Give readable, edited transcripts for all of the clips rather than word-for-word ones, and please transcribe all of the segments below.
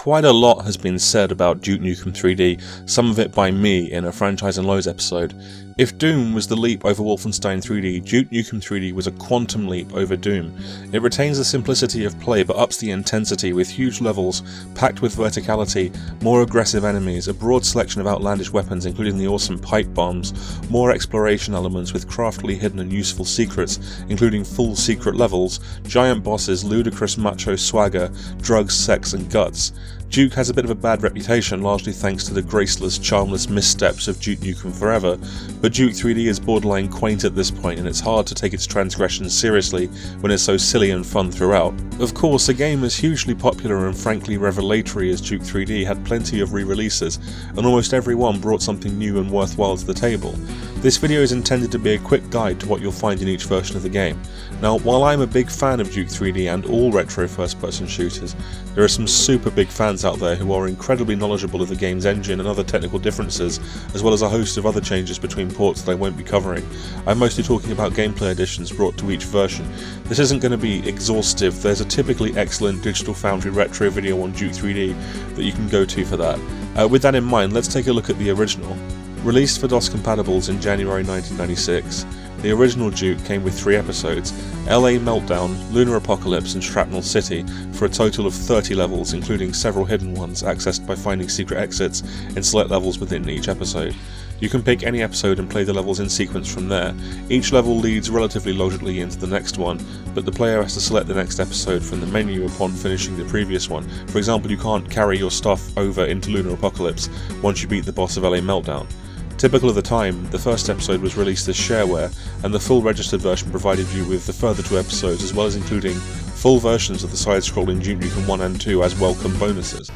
Quite a lot has been said about Duke Nukem 3D, some of it by me in a Franchise and Lows episode. If Doom was the leap over Wolfenstein 3D, Duke Nukem 3D was a quantum leap over Doom. It retains the simplicity of play but ups the intensity with huge levels, packed with verticality, more aggressive enemies, a broad selection of outlandish weapons including the awesome pipe bombs, more exploration elements with craftily hidden and useful secrets, including full secret levels, giant bosses, ludicrous macho swagger, drugs, sex and guts. Duke has a bit of a bad reputation, largely thanks to the graceless, charmless missteps of Duke Nukem Forever, but Duke 3D is borderline quaint at this point, and it's hard to take its transgressions seriously when it's so silly and fun throughout. Of course, a game as hugely popular and frankly revelatory as Duke 3D had plenty of re-releases, and almost every one brought something new and worthwhile to the table. This video is intended to be a quick guide to what you'll find in each version of the game. Now, while I'm a big fan of Duke 3D and all retro first-person shooters, there are some super big fans out there who are incredibly knowledgeable of the game's engine and other technical differences, as well as a host of other changes between ports that I won't be covering. I'm mostly talking about gameplay additions brought to each version. This isn't going to be exhaustive. There's a typically excellent Digital Foundry retro video on Duke 3D that you can go to for that. With that in mind, let's take a look at the original. Released for DOS compatibles in January 1996, the original Duke came with 3 episodes, LA Meltdown, Lunar Apocalypse and Shrapnel City, for a total of 30 levels, including several hidden ones accessed by finding secret exits in select levels within each episode. You can pick any episode and play the levels in sequence from there. Each level leads relatively logically into the next one, but the player has to select the next episode from the menu upon finishing the previous one. For example, you can't carry your stuff over into Lunar Apocalypse once you beat the boss of LA Meltdown. Typical of the time, the first episode was released as shareware, and the full registered version provided you with the further 2 episodes, as well as including full versions of the side-scrolling Duke Nukem 1 and 2 as welcome bonuses.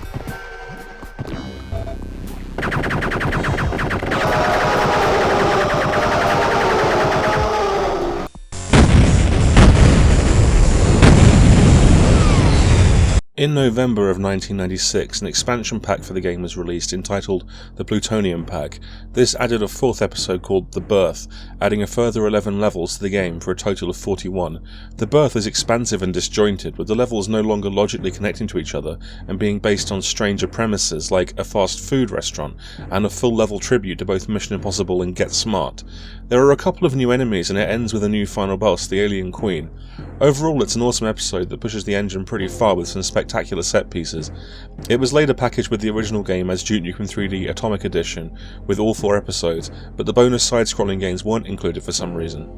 In November of 1996, an expansion pack for the game was released entitled the Plutonium Pack. This added a 4th episode called The Birth, adding a further 11 levels to the game for a total of 41. The Birth is expansive and disjointed, with the levels no longer logically connecting to each other and being based on stranger premises like a fast food restaurant, and a full level tribute to both Mission Impossible and Get Smart. There are a couple of new enemies and it ends with a new final boss, the Alien Queen. Overall, it's an awesome episode that pushes the engine pretty far with some spectacular set pieces. It was later packaged with the original game as Duke Nukem 3D Atomic Edition with all 4 episodes, but the bonus side-scrolling games weren't included for some reason.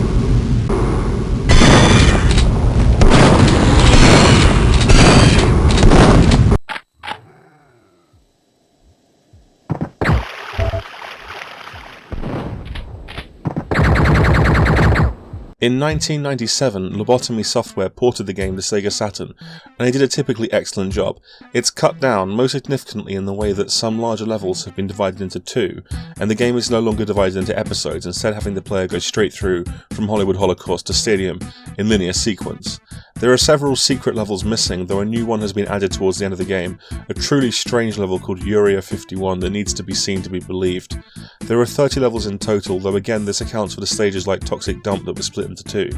In 1997, Lobotomy Software ported the game to Sega Saturn, and they did a typically excellent job. It's cut down, most significantly in the way that some larger levels have been divided into 2, and the game is no longer divided into episodes, instead having the player go straight through from Hollywood Holocaust to Stadium in linear sequence. There are several secret levels missing, though a new one has been added towards the end of the game, a truly strange level called Urea 51 that needs to be seen to be believed. There are 30 levels in total, though again this accounts for the stages like Toxic Dump that were split into 2.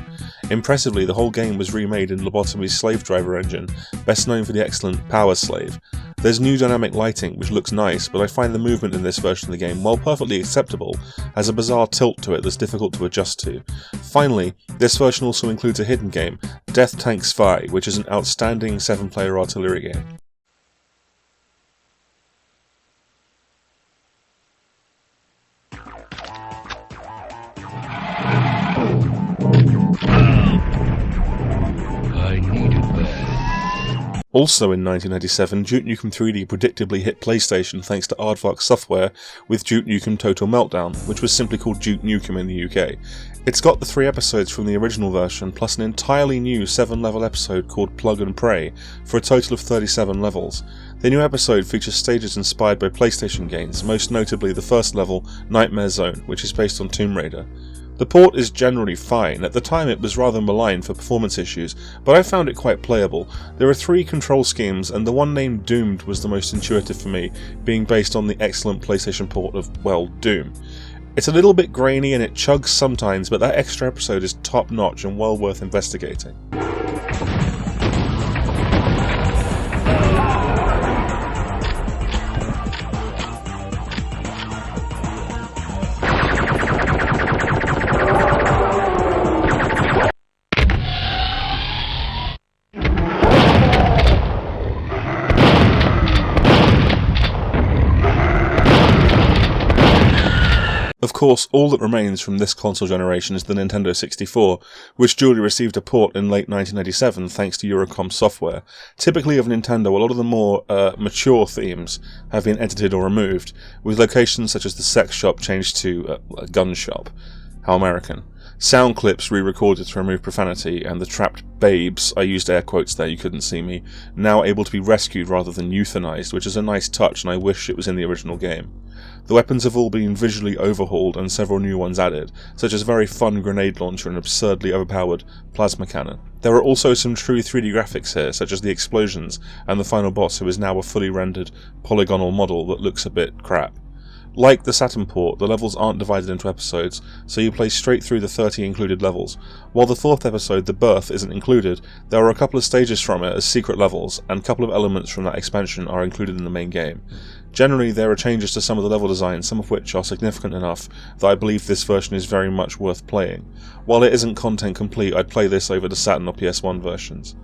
Impressively, the whole game was remade in Lobotomy's Slave Driver engine, best known for the excellent Power Slave. There's new dynamic lighting, which looks nice, but I find the movement in this version of the game, while perfectly acceptable, has a bizarre tilt to it that's difficult to adjust to. Finally, this version also includes a hidden game, Death Tank Spy, which is an outstanding 7-player artillery game. Also in 1997, Duke Nukem 3D predictably hit PlayStation thanks to Aardvark Software with Duke Nukem Total Meltdown, which was simply called Duke Nukem in the UK. It's got the 3 episodes from the original version, plus an entirely new 7-level episode called Plug and Pray, for a total of 37 levels. The new episode features stages inspired by PlayStation games, most notably the first level, Nightmare Zone, which is based on Tomb Raider. The port is generally fine. At the time it was rather maligned for performance issues, but I found it quite playable. There are 3 control schemes, and the one named Doomed was the most intuitive for me, being based on the excellent PlayStation port of, well, Doom. It's a little bit grainy and it chugs sometimes, but that extra episode is top notch and well worth investigating. Of course, all that remains from this console generation is the Nintendo 64, which duly received a port in late 1987 thanks to Eurocom software. Typically of Nintendo, a lot of the more mature themes have been edited or removed, with locations such as the sex shop changed to a gun shop. How American. Sound clips re-recorded to remove profanity, and the trapped babes, I used air quotes there, you couldn't see me, now able to be rescued rather than euthanized, which is a nice touch and I wish it was in the original game. The weapons have all been visually overhauled and several new ones added, such as a very fun grenade launcher and absurdly overpowered plasma cannon. There are also some true 3D graphics here, such as the explosions and the final boss, who is now a fully rendered polygonal model that looks a bit crap. Like the Saturn port, the levels aren't divided into episodes, so you play straight through the 30 included levels. While the fourth episode, The Birth, isn't included, there are a couple of stages from it as secret levels, and a couple of elements from that expansion are included in the main game. Generally, there are changes to some of the level design, some of which are significant enough that I believe this version is very much worth playing. While it isn't content complete, I'd play this over the Saturn or PS1 versions.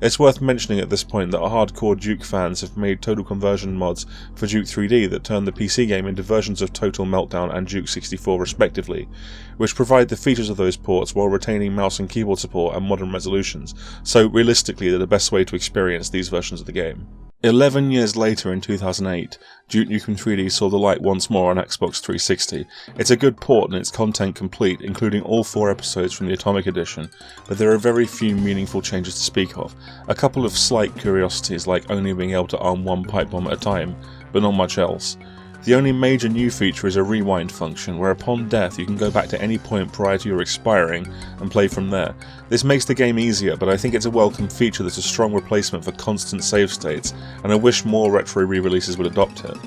It's worth mentioning at this point that hardcore Duke fans have made total conversion mods for Duke 3D that turn the PC game into versions of Total Meltdown and Duke 64 respectively, which provide the features of those ports while retaining mouse and keyboard support and modern resolutions, so realistically they're the best way to experience these versions of the game. 11 years later in 2008, Duke Nukem 3D saw the light once more on Xbox 360. It's a good port and its content complete, including all 4 episodes from the Atomic Edition, but there are very few meaningful changes to speak of. A couple of slight curiosities like only being able to arm one pipe bomb at a time, but not much else. The only major new feature is a rewind function, where upon death you can go back to any point prior to your expiring and play from there. This makes the game easier, but I think it's a welcome feature that's a strong replacement for constant save states, and I wish more retro re-releases would adopt it.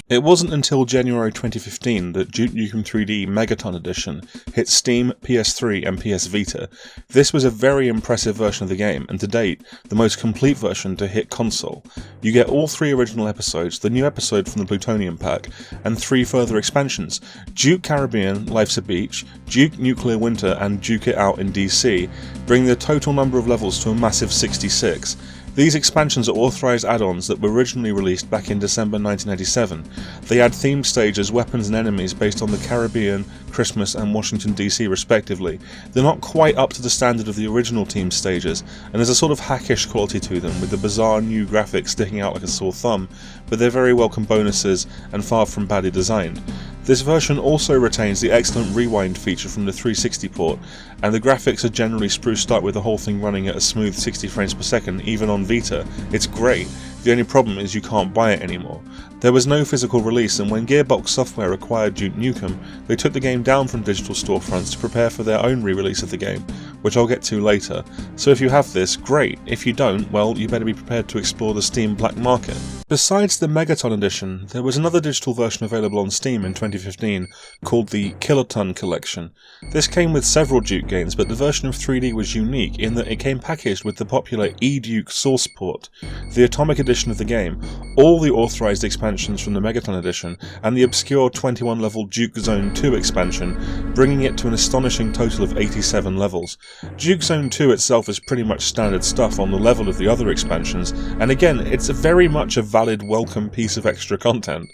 It wasn't until January 2015 that Duke Nukem 3D Megaton Edition hit Steam, PS3 and PS Vita. This was a very impressive version of the game, and to date, the most complete version to hit console. You get all 3 original episodes, the new episode from the Plutonium Pack, and 3 further expansions: Duke Caribbean, Life's a Beach, Duke Nuclear Winter and Duke It Out in DC, bringing the total number of levels to a massive 66. These expansions are authorised add-ons that were originally released back in December 1987. They add themed stages, weapons and enemies based on the Caribbean, Christmas and Washington DC respectively. They're not quite up to the standard of the original team stages, and there's a sort of hackish quality to them, with the bizarre new graphics sticking out like a sore thumb, but they're very welcome bonuses and far from badly designed. This version also retains the excellent rewind feature from the 360 port, and the graphics are generally spruced up with the whole thing running at a smooth 60 frames per second, even on Vita. It's great. The only problem is you can't buy it anymore. There was no physical release, and when Gearbox Software acquired Duke Nukem, they took the game down from digital storefronts to prepare for their own re-release of the game, which I'll get to later. So if you have this, great. If you don't, well, you better be prepared to explore the Steam black market. Besides the Megaton Edition, there was another digital version available on Steam in 2015 called the Kiloton Collection. This came with several Duke games, but the version of 3D was unique in that it came packaged with the popular eDuke source port, the Atomic Edition of the game, all the authorised expansions from the Megaton Edition, and the obscure 21-level Duke Zone 2 expansion, bringing it to an astonishing total of 87 levels. Duke Zone 2 itself is pretty much standard stuff on the level of the other expansions, and again, it's very much a valid, welcome piece of extra content.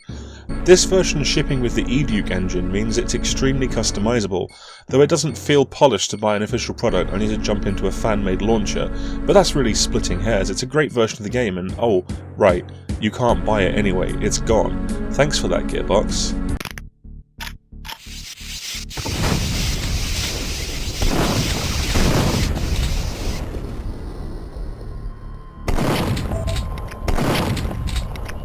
This version shipping with the eDuke engine means it's extremely customizable, though it doesn't feel polished to buy an official product only to jump into a fan-made launcher, but that's really splitting hairs. It's a great version of the game, and oh, right, you can't buy it anyway, it's gone. Thanks for that, Gearbox.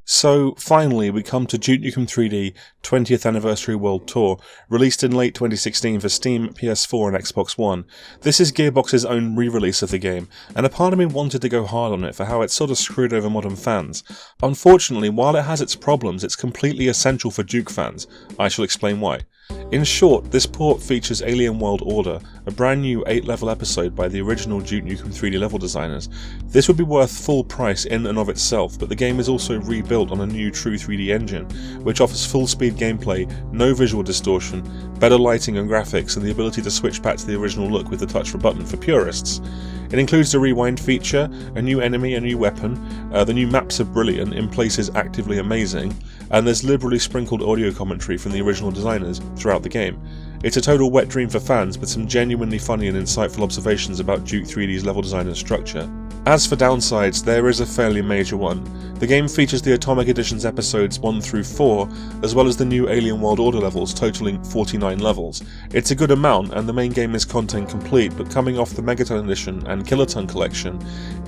So, finally, we come to Duke Nukem 3D 20th Anniversary World Tour, released in late 2016 for Steam, PS4 and Xbox One. This is Gearbox's own re-release of the game, and a part of me wanted to go hard on it for how it's sort of screwed over modern fans. Unfortunately, while it has its problems, it's completely essential for Duke fans. I shall explain why. In short, this port features Alien World Order, a brand new 8-level episode by the original Duke Nukem 3D level designers. This would be worth full price in and of itself, but the game is also rebuilt on a new true 3D engine, which offers full speed gameplay, no visual distortion, better lighting and graphics, and the ability to switch back to the original look with the touch of a button for purists. It includes a rewind feature, a new enemy, a new weapon, the new maps are brilliant, in places actively amazing, and there's liberally sprinkled audio commentary from the original designers throughout the game. It's a total wet dream for fans, with some genuinely funny and insightful observations about Duke 3D's level design and structure. As for downsides, there is a fairly major one. The game features the Atomic Edition's episodes 1 through 4, as well as the new Alien World Order levels, totaling 49 levels. It's a good amount, and the main game is content complete, but coming off the Megaton Edition and Kiloton collection,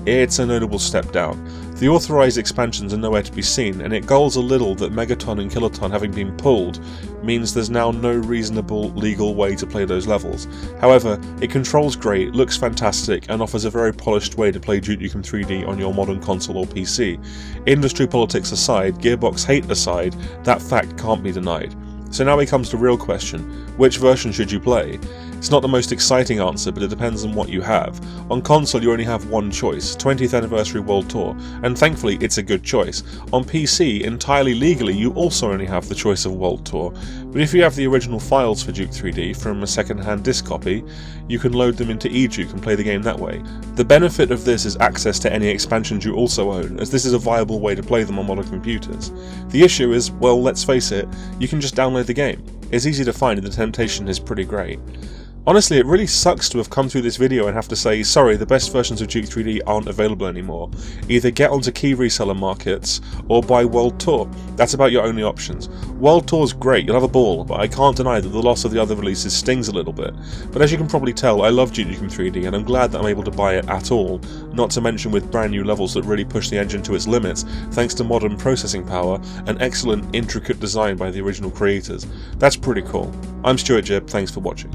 it's a notable step down. The authorised expansions are nowhere to be seen, and it galls a little that Megaton and Kiloton having been pulled means there's now no reasonable legal way to play those levels. However, it controls great, looks fantastic, and offers a very polished way to play Duke Nukem 3D on your modern console or PC. Industry politics aside, Gearbox hate aside, that fact can't be denied. So now it comes to the real question: which version should you play? It's not the most exciting answer, but it depends on what you have. On console you only have one choice, 20th Anniversary World Tour, and thankfully it's a good choice. On PC, entirely legally, you also only have the choice of World Tour, but if you have the original files for Duke 3D from a second-hand disc copy, you can load them into eDuke and play the game that way. The benefit of this is access to any expansions you also own, as this is a viable way to play them on modern computers. The issue is, well, let's face it, you can just download the game. It's easy to find and the temptation is pretty great. Honestly, it really sucks to have come through this video and have to say, sorry, the best versions of Duke 3D aren't available anymore. Either get onto key reseller markets, or buy World Tour. That's about your only options. World Tour's great, you'll have a ball, but I can't deny that the loss of the other releases stings a little bit. But as you can probably tell, I love Duke Nukem 3D, and I'm glad that I'm able to buy it at all, not to mention with brand new levels that really push the engine to its limits, thanks to modern processing power and excellent, intricate design by the original creators. That's pretty cool. I'm Stuart Jib, thanks for watching.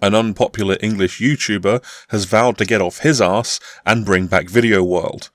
An unpopular English YouTuber has vowed to get off his arse and bring back Video World.